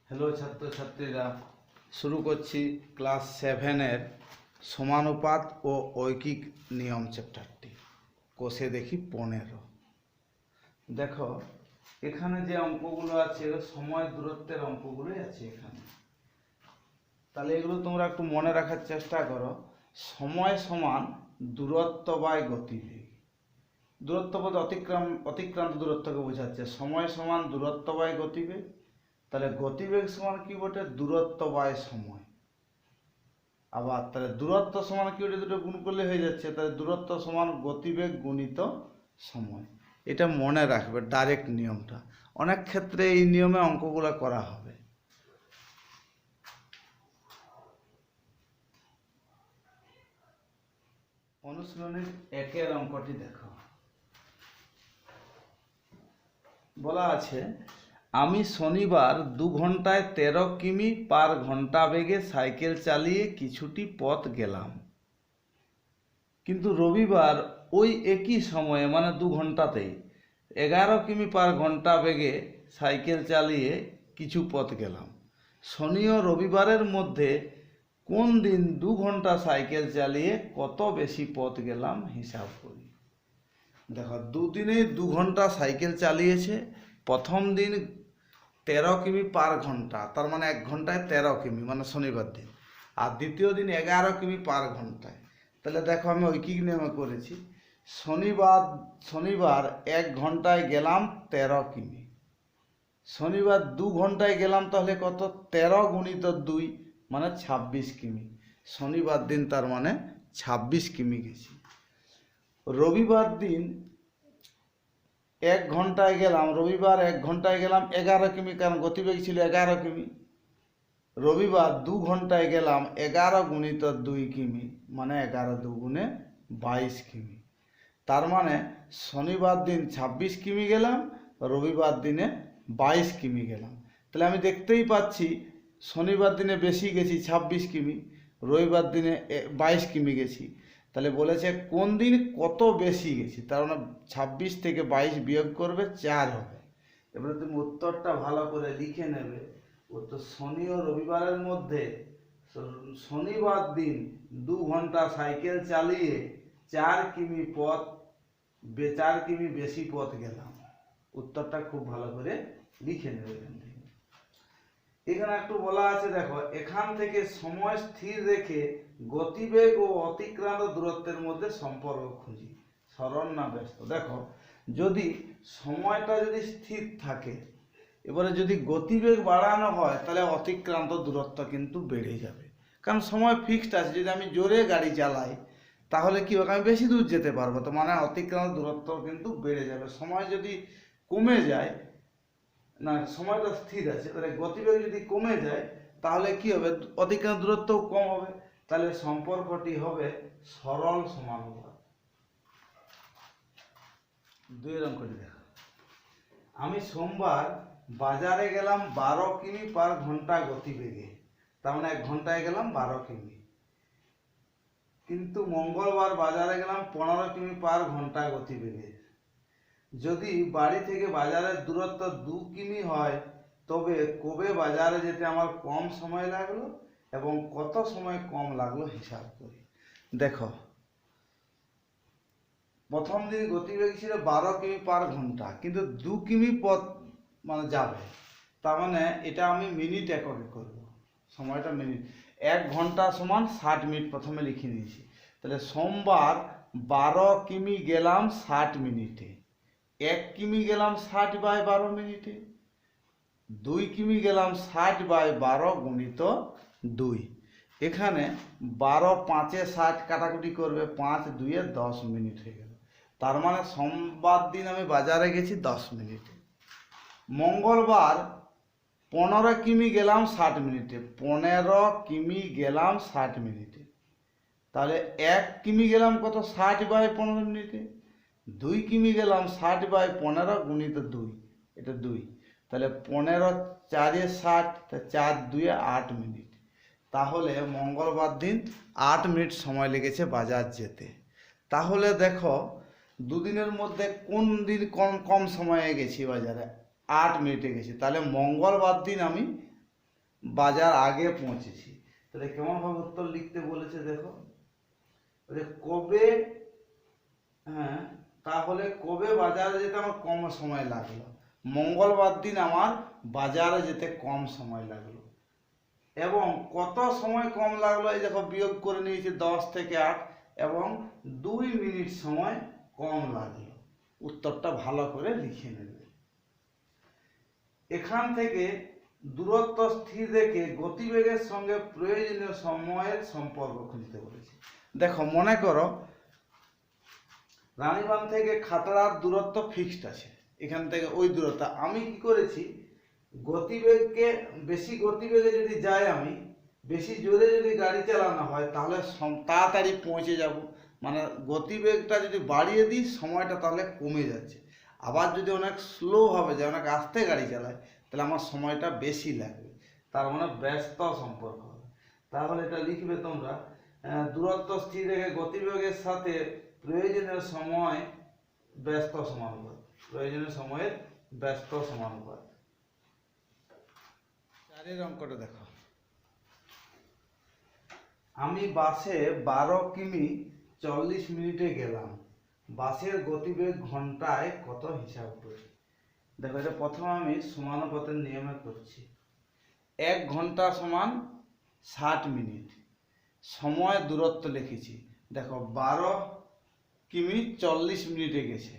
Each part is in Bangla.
হ্যালো ছাত্রছাত্রীরা, শুরু করছি ক্লাস 7-এর সমানুপাত ও ঐকিক নিয়ম চ্যাপ্টারটি। কোষে দেখি 15। দেখো এখানে যে অঙ্কগুলো আছে সময় দূরত্বের অঙ্কগুলোই আছে এখানে। তাহলে এগুলো তোমরা একটু মনে রাখার চেষ্টা করো। সময় সমান দূরত্ব বাই গতিবেগ। দূরত্ব বলতে অতিক্রান্ত দূরত্বকে বোঝাচ্ছে। সময় সমান দূরত্ব বাই গতিবেগ। তাহলে গতিবেগ সমান কি বটে? দূরত্ব বাই সময়। আবার তাহলে দূরত্ব সমান কি বটে? দুটো গুণ করলে হয়ে যাচ্ছে। তাহলে দূরত্ব সমান গতিবেগ গুণিত সময়। এটা মনে রাখবে, ডাইরেক্ট নিয়মটা। অনেক ক্ষেত্রে এই নিয়মে অঙ্কগুলো করা হবে। অনুশীলনীর 1-এর অঙ্কটি দেখো। বলা আছে, আমি শনিবার 2 ঘন্টায় 13 কিমি পার ঘন্টা বেগে সাইকেল চালিয়ে কিছুটি পথ গেলাম, কিন্তু রবিবার ওই একই সময়ে মানে 2 ঘন্টাতেই 11 কিমি পার ঘন্টা বেগে সাইকেল চালিয়ে কিছু পথ গেলাম। শনি ও রবিবারের মধ্যে কোন দিন 2 ঘন্টা সাইকেল চালিয়ে কত বেশি পথ গেলাম হিসাব করি। দেখো, দুদিনেই 2 ঘন্টা সাইকেল চালিয়েছে। প্রথম দিন 13 কিমি পার ঘন্টা, তার মানে 1 ঘন্টায় 13 কিমি, মানে শনিবার দিন। আর দ্বিতীয় দিন 11 কিমি পার ঘন্টায়। তাহলে দেখো, আমি ঐকিক নিয়মে করেছি। শনিবার 1 ঘন্টায় গেলাম 13 কিমি। শনিবার 2 ঘন্টায় গেলাম, তাহলে কত? 13 গুণিত 2 মানে 26 কিমি। শনিবার দিন তার মানে 26 কিমি গেছি। রবিবার দিন 1 ঘন্টায় গেলাম, রবিবার 1 ঘন্টায় গেলাম 11 কিমি, কারণ গতিবেগ ছিল 11 কিমি। রবিবার 2 ঘন্টায় গেলাম 11 গুণিত 2 কিমি, মানে 11 দুগুণে 22 কিমি। তার মানে শনিবার দিন 26 কিমি গেলাম, রবিবার দিনে 22 কিমি গেলাম। তাহলে আমি দেখতেই পাচ্ছি শনিবার দিনে বেশি গেছি 26 কিমি, রবিবার দিনে 22 কিমি গেছি। তাহলে বলেছে কোন দিন কত বেশি গেছি, তার মানে 26 থেকে 22 বিয়োগ করবে, 4 হবে। এবারে তুমি উত্তরটা ভালো করে লিখে নেবে। উত্তর, শনি ও রবিবারের মধ্যে শনিবার দিন 2 ঘন্টা সাইকেল চালিয়ে 4 কিমি বেশি পথ গেলাম। উত্তরটা খুব ভালো করে লিখে নেবে। এখানে একটু বলা আছে, দেখো, এখান থেকে সময় স্থির রেখে গতিবেগ ও অতিক্রান্ত দূরত্বের মধ্যে সম্পর্ক খুঁজি। সরল না ব্যস্ত? দেখো, যদি সময়টা যদি স্থির থাকে, এবারে যদি গতিবেগ বাড়ানো হয়, তাহলে অতিক্রান্ত দূরত্ব কিন্তু বেড়ে যাবে। কারণ সময় ফিক্সড আছে। যদি আমি জোরে গাড়ি চালাই, তাহলে কি হবে? আমি বেশি দূর যেতে পারবো, তো মানে অতিক্রান্ত দূরত্ব কিন্তু বেড়ে যাবে। সময় যদি কমে যায়, না, সময়টা স্থির আছে, তাহলে গতিবেগ যদি কমে যায়, তাহলে কি হবে? অতিক্রান্ত দূরত্বও কম হবে। তাহলে সম্পর্কটি হবে সরল সমানুপাত। 2 অঙ্কটি দেখো। আমি সোমবার বাজারে গেলাম 12 কিমি পার ঘন্টা গতিবেগে, তার মানে 1 ঘন্টায় গেলাম 12 কিমি, কিন্তু মঙ্গলবার বাজারে গেলাম 15 কিমি পার ঘন্টা গতিবেগে। যদি বাড়ি থেকে বাজারের দূরত্ব 2 কিমি হয়, তবে কবে বাজারে যেতে আমার কম সময় লাগলো এবং কত সময় কম লাগলো হিসাব করি। দেখো, প্রথম দিন গতিবেগ ছিল 12 কিমি পার ঘন্টা, কিন্তু 2 কিমি পথ মানে যাবে। তার মানে এটা আমি মিনিট এককে করব, সময়টা মিনিট। 1 ঘন্টা সমান 60 মিনিট প্রথমে লিখে নিয়েছি। তাহলে সোমবার 12 কিমি গেলাম 60 মিনিটে। 1 কিমি গেলাম 60 বাই 12 মিনিটে। 2 কিমি গেলাম 60 বাই 12 গুণিত 2। এখানে 12 5-এ 60 কাটাকুটি করবে, 5 2-এ 10 মিনিট হয়ে গেল। তার মানে সোমবার দিন আমি বাজারে গেছি 10 মিনিটে। মঙ্গলবার 15 কিমি গেলাম 60 মিনিটে। 15 কিমি গেলাম 60 মিনিটে। তাহলে 1 কিমি গেলাম কত? 60 বাই 15 মিনিটে। 2 কিমি গেলাম 60 বাই 15 গুণিত 2, এটা 2। তাহলে 15 4-এ 60, 4 2-এ 8 মিনিট। তাহলে মঙ্গলবার দিন 8 মিনিট সময় লেগেছে বাজার যেতে। তাহলে দেখো, দুদিনের মধ্যে কোন দিন কম সময়ে গেছি বাজারে? 8 মিনিটে গেছি। তাহলে মঙ্গলবার দিন আমি বাজার আগে পৌঁছেছি। তাহলে কেমন ভাবে উত্তর লিখতে বলেছে দেখো, যে কবে, হ্যাঁ, তাহলে কবে বাজারে যেতে আমার কম সময় লাগলো, মঙ্গলবার দিন আমার বাজারে যেতে কম সময় লাগলো। এবং কত সময় কম লাগলো, এই দেখো বিয়োগ করে নিয়েছি 10 থেকে 8, এবং 2 মিনিট সময় কম লাগলো। উত্তরটা ভালো করে লিখে নেবে। এখান থেকে দূরত্ব স্থির রেখে গতিবেগের সঙ্গে প্রয়োজনীয় সময়ের সম্পর্ক খুঁজতে বলেছি। দেখো মনে করো রানীবাঁধ থেকে খাতড়ার দূরত্ব ফিক্সড আছে, এখান থেকে ওই দূরত্ব আমি কি করেছি, গতিবেগকে বেশি গতিবেগে যদি যাই, আমি বেশি জোরে যদি গাড়ি চালানো হয় তাহলে তাড়াতাড়ি পৌঁছে যাব, মানে গতিবেগটা যদি বাড়িয়ে দিই সময়টা তাহলে কমে যাচ্ছে। আবার যদি অনেক স্লোভাবে যায়, অনেক আস্তে গাড়ি চালায়, তাহলে আমার সময়টা বেশি লাগবে, তার মানে ব্যস্ত সম্পর্ক হবে। তাহলে এটা লিখবে তোমরা, দূরত্ব স্থির রেখে গতিবেগের সাথে প্রয়োজনীয় সময় ব্যস্ত সমানুপাত, প্রয়োজনীয় সময়ের ব্যস্ত সমানুপাত। 4 অঙ্কটা দেখো, আমি বাসে 12 কিমি 40 মিনিটে গেলাম, বাসের গতিবেগ ঘন্টায় কত হিসাব করি। দেখো এটা প্রথমে আমি সমানুপাতের নিয়মে করছি। 1 ঘন্টা সমান 60 মিনিট, সময় দূরত্ব লিখেছি। দেখো 12 কিমি 40 মিনিটে গেছে,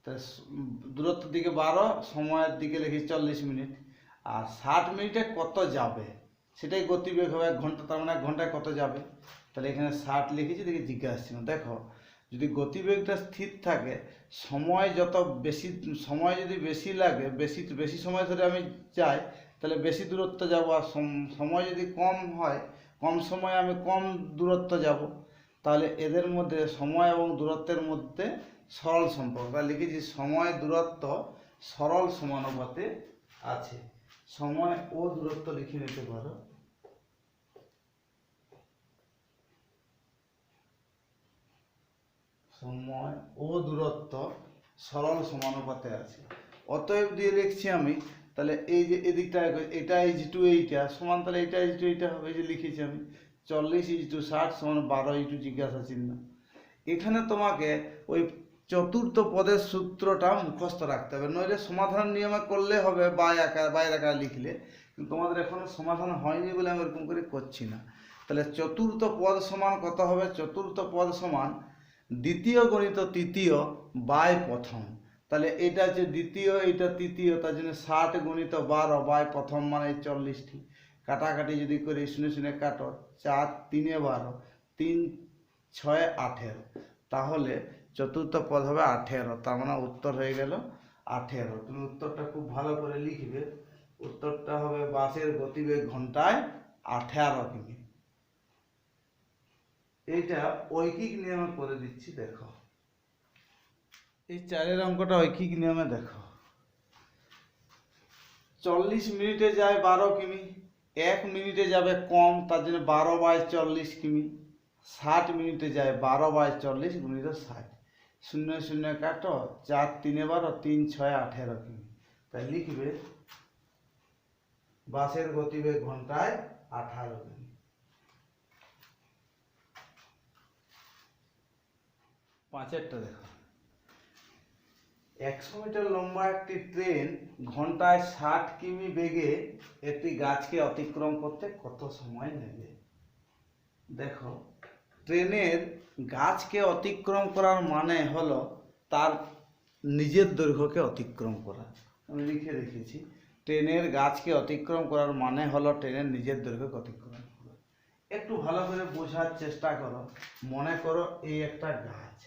তা দূরত্বের দিকে 12, সময়ের দিকে লিখেছি 40 মিনিট। আর 60 মিনিটে কত যাবে সেটাই গতিবেগ হবে 1 ঘন্টা, তার মানে 1 ঘন্টায় কত যাবে। তাহলে এখানে 60 লিখেছি, দেখি জিজ্ঞাসা ছিল। দেখো যদি গতিবেগটা স্থির থাকে, সময় যত বেশি, সময় যদি বেশি লাগে, বেশি সময় ধরে আমি যাই তাহলে বেশি দূরত্ব যাব, আর সময় যদি কম হয়, কম সময়ে আমি কম দূরত্ব যাব। তাহলে এদের মধ্যে, সময় এবং দূরত্বের মধ্যে সরল সম্পর্ক লিখেছি, সময় দূরত্ব সরল সমানুপাতে আছে। সময় ও দূরত্ব লিখে নিতে পারো। সময় ও দূরত্ব সরল সমানুপাতে আছে, অতএব দিয়ে লিখছি আমি। তাহলে এই যে এদিকটা, এটা ইজ টু এইটা সমান, তাহলে এটা ইজ টু এইটা হবে, যে লিখেছি আমি 40 ইজ টু 60 সমান 12 ইজ টু জিজ্ঞাসা চিহ্ন। এখানে তোমাকে ওই চতুর্থ পদের সূত্রটা মুখস্থ রাখতে হবে, নইলে সমাধান নিয়মে করলে হবে, বাইরে আকার লিখলে। কিন্তু তোমাদের এখনো সমাধান হয়নি বলে আমি এরকম করে করছি না। তাহলে চতুর্থ পদ সমান কত হবে, চতুর্থ পদ সমান দ্বিতীয় গণিত তৃতীয় বাই প্রথম। তাহলে এটা হচ্ছে দ্বিতীয়, এটা তৃতীয়, তার জন্য 60 গুণিত 12 বাই প্রথম মানে 40টি। কাটাকাটি যদি করি, শুনে শুনে কাটো, 4 3 12, 3 6 18, তাহলে চতুর্থ পদ হবে 18, তার মানে উত্তর হয়ে গেল 18। তুমি উত্তরটা খুব ভালো করে লিখবে, উত্তরটা হবে বাসের গতিবেগ ঘন্টায় 18 কিমি। এইটা ঐকিক নিয়মে করে দিচ্ছি। দেখো এই 4 অঙ্কটা ঐকিক নিয়মে দেখো, 40 মিনিটে যায় 12 কিমি, 1 মিনিটে যাবে কম, তার জন্য 12 বাই 40 কিমি। 60 মিনিটে যায় 12 বাই 40 গুণিত 60, শূন্য শূন্য কাটো, 4 3 12, 3 6 18 কিমি। তাই লিখবে বাসের গতিবেগ ঘন্টায় 18 কিমি। 5টা দেখো, 100 মিটার লম্বা একটি ট্রেন ঘন্টায় 60 কিমি বেগে একটি গাছকে অতিক্রম করতে কত সময় নেবে। দেখো ট্রেনের গাছকে অতিক্রম করার মানে হলো তার নিজের দৈর্ঘ্যকে অতিক্রম করা। আমি লিখে রেখেছি, ট্রেনের গাছকে অতিক্রম করার মানে হলো ট্রেনের নিজের দৈর্ঘ্যকে অতিক্রম করা। একটু ভালো করে বোঝার চেষ্টা করো। মনে করো এই একটা গাছ,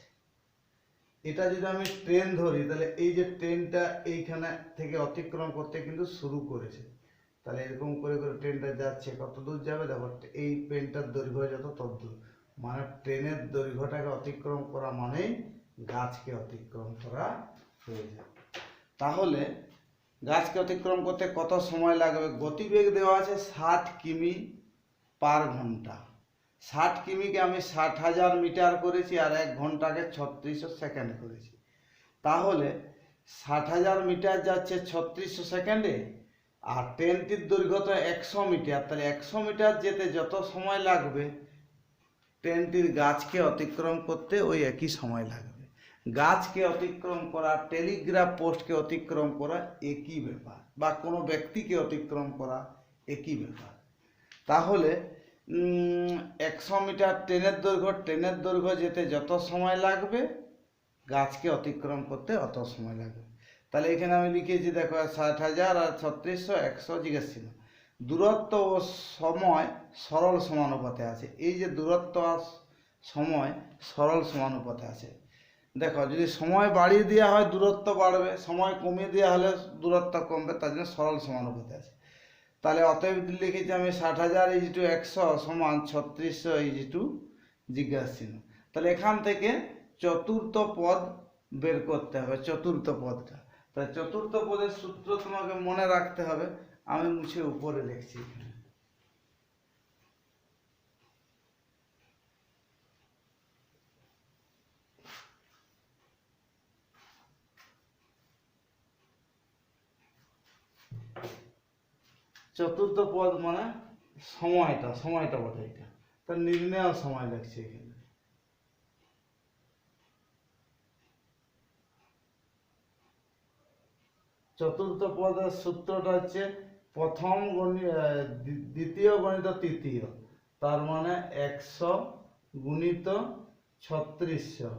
এটা যদি আমি ট্রেন ধরি, তাহলে এই যে ট্রেনটা এইখানে থেকে অতিক্রম করতে কিন্তু শুরু করেছে, তাহলে এরকম করে করে ট্রেনটা যাচ্ছে, কত দূর যাবে দেখো, এই ট্রেনটার দৈর্ঘ্য যত তত দূর, মানে ট্রেনের দৈর্ঘ্যটাকে অতিক্রম করা মানেই গাছকে অতিক্রম করা হয়ে যায়। তাহলে গাছকে অতিক্রম করতে কত সময় লাগবে, গতিবেগ দেওয়া আছে 60 কিমি পার ঘন্টা। 60 কিমিকে আমি 60,000 মিটার করেছি, আর 1 ঘন্টাকে 3600 সেকেন্ড করেছি। তাহলে 60,000 মিটার যাচ্ছে 3600 সেকেন্ডে, আর ট্রেনটির দৈর্ঘ্য তো 100 মিটার, তাহলে 100 মিটার যেতে যত সময় লাগবে ট্রেনটির গাছকে অতিক্রম করতে ওই একই সময় লাগবে। গাছকে অতিক্রম করা, টেলিগ্রাফ পোস্টকে অতিক্রম করা একই ব্যাপার, বা কোনো ব্যক্তিকে অতিক্রম করা একই ব্যাপার। তাহলে 100 মিটার ট্রেনের দৈর্ঘ্য যেতে যত সময় লাগবে গাছকে অতিক্রম করতে অত সময় লাগবে। তাহলে এখানে আমি লিখেছি দেখো 60,000 আর 3600 100 জিজ্ঞেস ছিল। দূরত্ব ও সময় সরল সমানুপাতে আছে। এই যে দূরত্ব আর সময় সরল সমানুপাতে আছে। দেখো যদি সময় বাড়িয়ে দেওয়া হয় দূরত্ব বাড়বে, সময় কমিয়ে দেওয়া হলে দূরত্ব কমবে, তার জন্য সরল সমানুপাতে আছে। তাহলে অতএব লিখেছি আমি 60,000 = 100 সমান 3600 = জিজ্ঞাসা চিহ্ন। তাহলে এখান থেকে চতুর্থ পদ বের করতে হবে, চতুর্থ পদটা। তাহলে চতুর্থ পদের সূত্র তোমাকে মনে রাখতে হবে, আমি মুছে উপরে লিখছি এখানে। চতুর্থ পদ মানে সময়টা বটে, এটা তার নির্ণয় সময় লাগছে এখানে। চতুর্থ পদের সূত্রটা হচ্ছে প্রথম দ্বিতীয় গণিত তৃতীয়, তার মানে 100 গুণিত 3600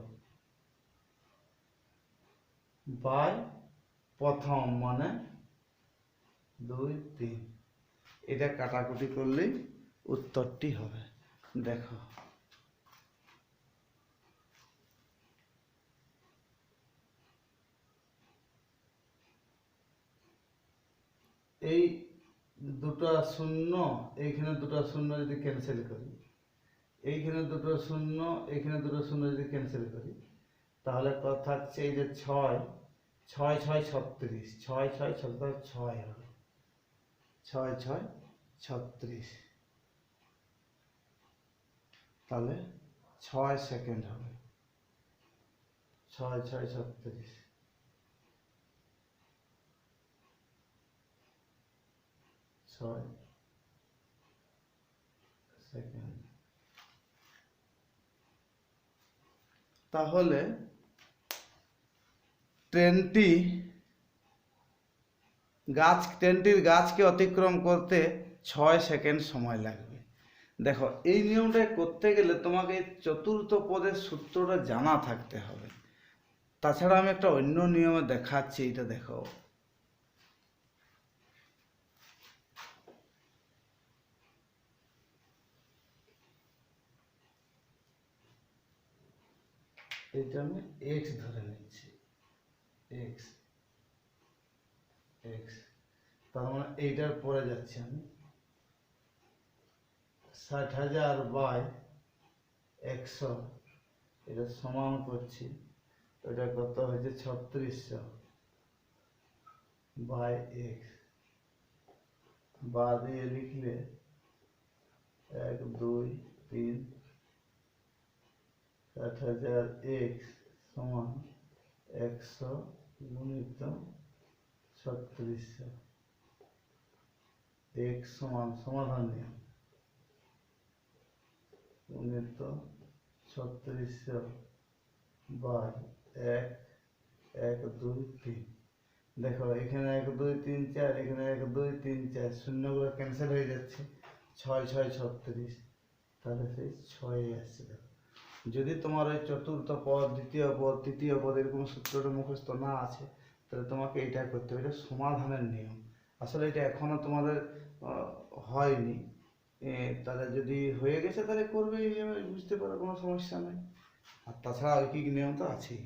বাই প্রথম মানে 2 3। এটা কাটাকুটি করলেই উত্তরটি হবে। দেখো এই দুটো শূন্য, এইখানে দুটো শূন্য যদি ক্যান্সেল করি, এইখানে দুটো শূন্য, এইখানে দুটো শূন্য যদি ক্যান্সেল করি, তাহলে কত থাকছে এই যে 6 6 6 36, 6 6 36 6 হবে, 6 6 36, তাহলে 6 সেকেন্ড হবে, 6 6 36, 6 সেকেন্ড। তাহলে ট্রেনটির গাছকে অতিক্রম করতে 6 সেকেন্ড সময় লাগবে। দেখো এই নিয়মটা করতে গেলে তোমাকে চতুর্থ পদের সূত্রটা জানা থাকতে হবে। তাছাড়া আমি একটা অন্য নিয়মে দেখাচ্ছি, এটা দেখো। এটা আমি x ধরে নিচ্ছি, x x, তার মানে এইটার পরে যাচ্ছি আমি 60,000 বাই 100, এটা সমান করছি, এটা কত হয়েছে 3600 বাই x, বা দিয়ে লিখলে 1 2 3, 60,000 x সমান 100 গুণিত 3600, x সমান সমাধান নিয়ম গুণিত 3600 বাই 1 1 2 3। দেখো এখানে 1 2 3 4, এখানে 1 2 3 4, শূন্যগুলো ক্যান্সেল হয়ে যাচ্ছে, 6 6 36, তাহলে সেই 6 আসছে। দেখো যদি তোমার ওই চতুর্থ পদ, দ্বিতীয় পদ, তৃতীয় পদ এরকম সূত্রটা মুখস্থ না আছে, তাহলে তোমাকে এটা করতে হবে, এটা সমাধানের নিয়ম। আসলে এটা এখনো তোমাদের হয়নি, তাহলে যদি হয়ে গেছে তাহলে করবে, এই নিয়মে বুঝতে পারো, কোনো সমস্যা নেই। আর তাছাড়া ঐকিক নিয়ম তো আছেই।